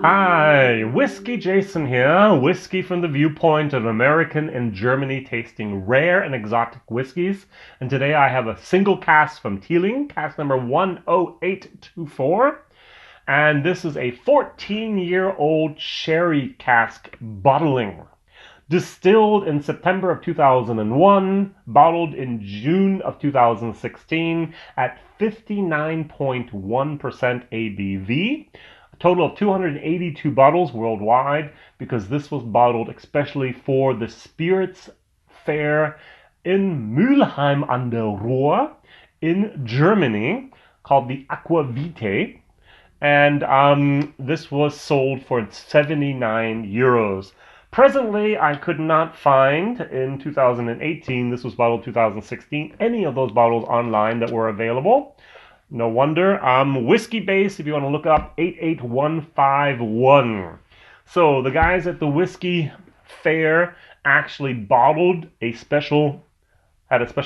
Hi, Whiskey Jason here, whiskey from the viewpoint of American and Germany tasting rare and exotic whiskeys. And today I have a single cask from Teeling, cask number 10824. And this is a 14-year-old sherry cask bottling. Distilled in September of 2001, bottled in June of 2016 at 59.1% ABV. A total of 282 bottles worldwide, because this was bottled especially for the Spirits Fair in Mülheim an der Ruhr in Germany, called the Aquavitae. And this was sold for 79 euros. Presently, I could not find in 2018, this was bottled 2016, any of those bottles online that were available. No wonder. Whiskey Base, if you want to look up, 88151. So the guys at the Whiskey Fair actually had a special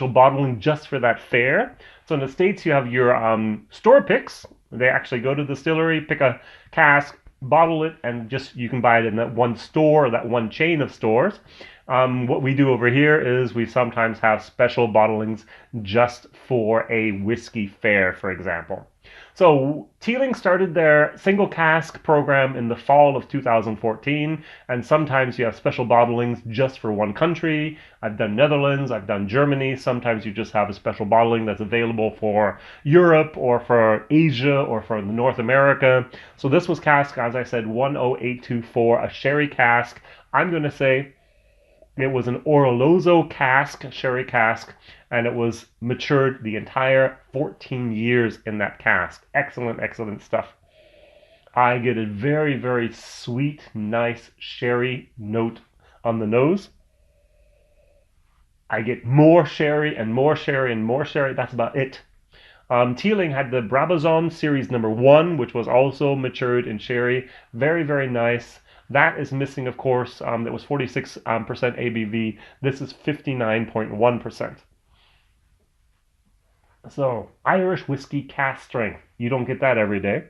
bottling just for that fair. So in the States, you have your store picks. They actually go to the distillery, pick a cask, bottle it, and you can buy it in that one store or that one chain of stores. What we do over here is we sometimes have special bottlings just for a whiskey fair, for example. So Teeling started their single cask program in the fall of 2014, and sometimes you have special bottlings just for one country. I've done Netherlands, I've done Germany. Sometimes you just have a special bottling that's available for Europe or for Asia or for North America. So this was cask, as I said, 10824, a sherry cask. I'm going to say it was an Orolozo cask, sherry cask, and it was matured the entire 14 years in that cask. Excellent, excellent stuff. I get a very, very sweet, nice sherry note on the nose. I get more sherry and more sherry and more sherry. That's about it. Teeling had the Brabazon Series number 1, which was also matured in sherry. Very, very nice. That is missing, of course. That was 46% ABV. This is 59.1%. So, Irish whiskey cask strength. You don't get that every day.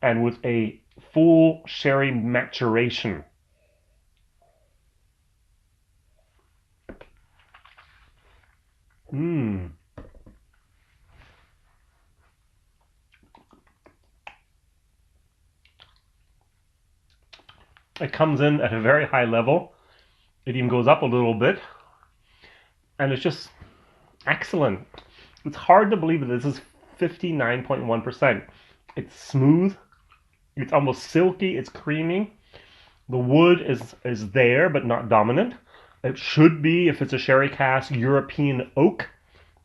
And with a full sherry maturation. It comes in at a very high level. It even goes up a little bit. And it's just excellent. It's hard to believe that this is 59.1%. It's smooth. It's almost silky. It's creamy. The wood is there, but not dominant. It should be, if it's a sherry cask, European oak.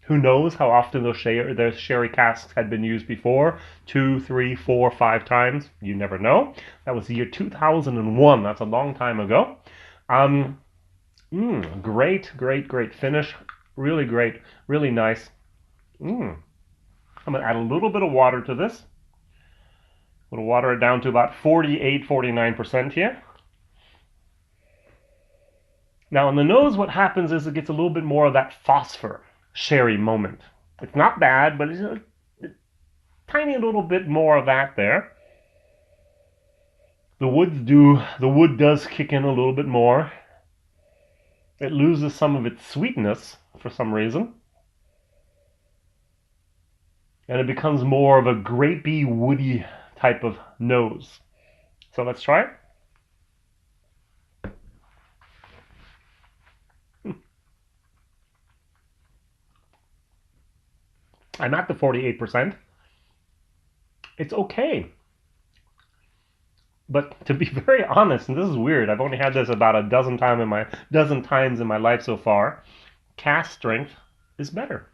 Who knows how often those sherry casks had been used before? 2, 3, 4, 5 times. You never know. That was the year 2001. That's a long time ago. Great, great, great finish. Really great. Really nice. I'm going to add a little bit of water to this. I'm going to water it down to about 48, 49% here. Now on the nose, what happens is it gets a little bit more of that phosphor sherry moment. It's not bad, but it's a tiny little bit more of that there. The wood does kick in a little bit more. It loses some of its sweetness for some reason. And it becomes more of a grapey, woody type of nose. So let's try it. I'm at the 48%. It's okay. But to be very honest, and this is weird, I've only had this about a dozen times in my life so far, cask strength is better.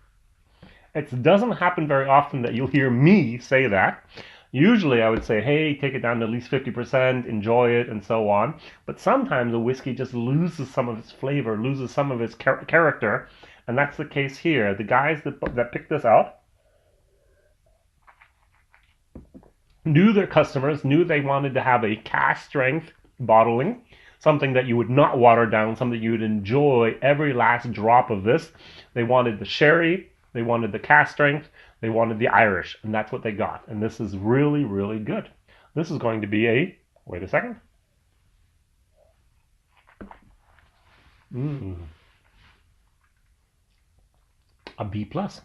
It doesn't happen very often that you'll hear me say that. Usually I would say, hey, take it down to at least 50%, enjoy it, and so on. But sometimes a whiskey just loses some of its flavor, loses some of its character, and that's the case here. The guys that picked this out knew their customers, knew they wanted to have a cask strength bottling, something that you would not water down, something you would enjoy every last drop of this. They wanted the sherry, they wanted the cask strength, they wanted the Irish, and that's what they got. And this is really, really good. This is going to be a, wait a second. A B plus.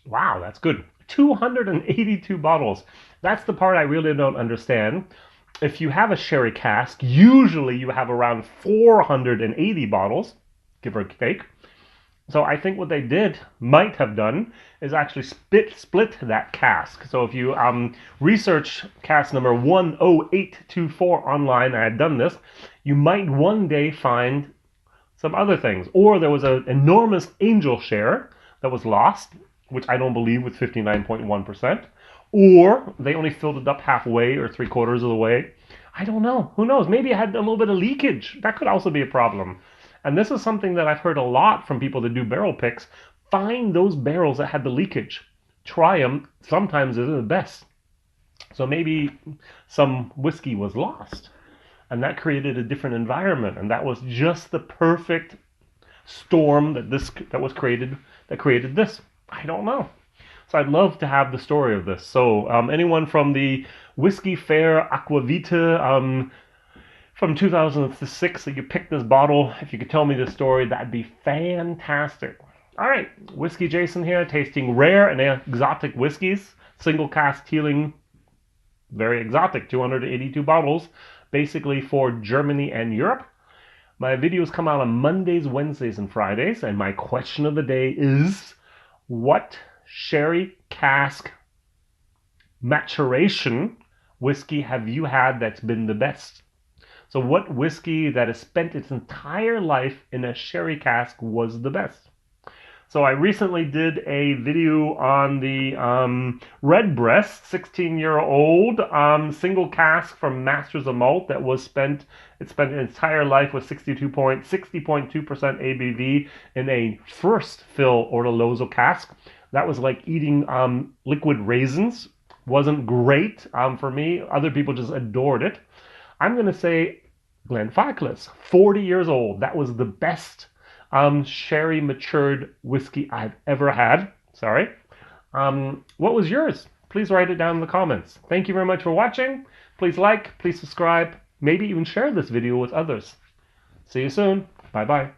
Wow, that's good. 282 bottles. That's the part I really don't understand. If you have a sherry cask, usually you have around 480 bottles, give or take. So I think what they might have done, is actually split that cask. So if you research cask number 10824 online, I had done this, you might one day find some other things. Or there was an enormous angel share that was lost, which I don't believe with 59.1%. Or they only filled it up halfway or 3/4 of the way. I don't know. Who knows? Maybe it had a little bit of leakage. That could also be a problem. And this is something that I've heard a lot from people that do barrel picks. Find those barrels that had the leakage. Try them. Sometimes they're the best. So maybe some whiskey was lost. And that created a different environment. And that was just the perfect storm that created this. I don't know. So I'd love to have the story of this. So anyone from the Whiskey Fair Aquavita from 2006 that you picked this bottle, if you could tell me the story, that'd be fantastic. All right, Whiskey Jason here, tasting rare and exotic whiskeys. Single cask Teeling, very exotic, 282 bottles, basically for Germany and Europe. My videos come out on Mondays, Wednesdays, and Fridays, and my question of the day is, what sherry cask maturation whiskey have you had that's been the best? So what whiskey that has spent its entire life in a sherry cask was the best? So I recently did a video on the Redbreast 16-year-old single cask from Masters of Malt that spent its entire life with 60.2% ABV in a first fill Ortolozzo cask. That was like eating liquid raisins. Wasn't great for me. Other people just adored it. I'm going to say Glenfarclas, 40 years old. That was the best sherry matured whiskey I've ever had. Sorry. What was yours? Please write it down in the comments. Thank you very much for watching. Please like, please subscribe, maybe even share this video with others. See you soon. Bye-bye.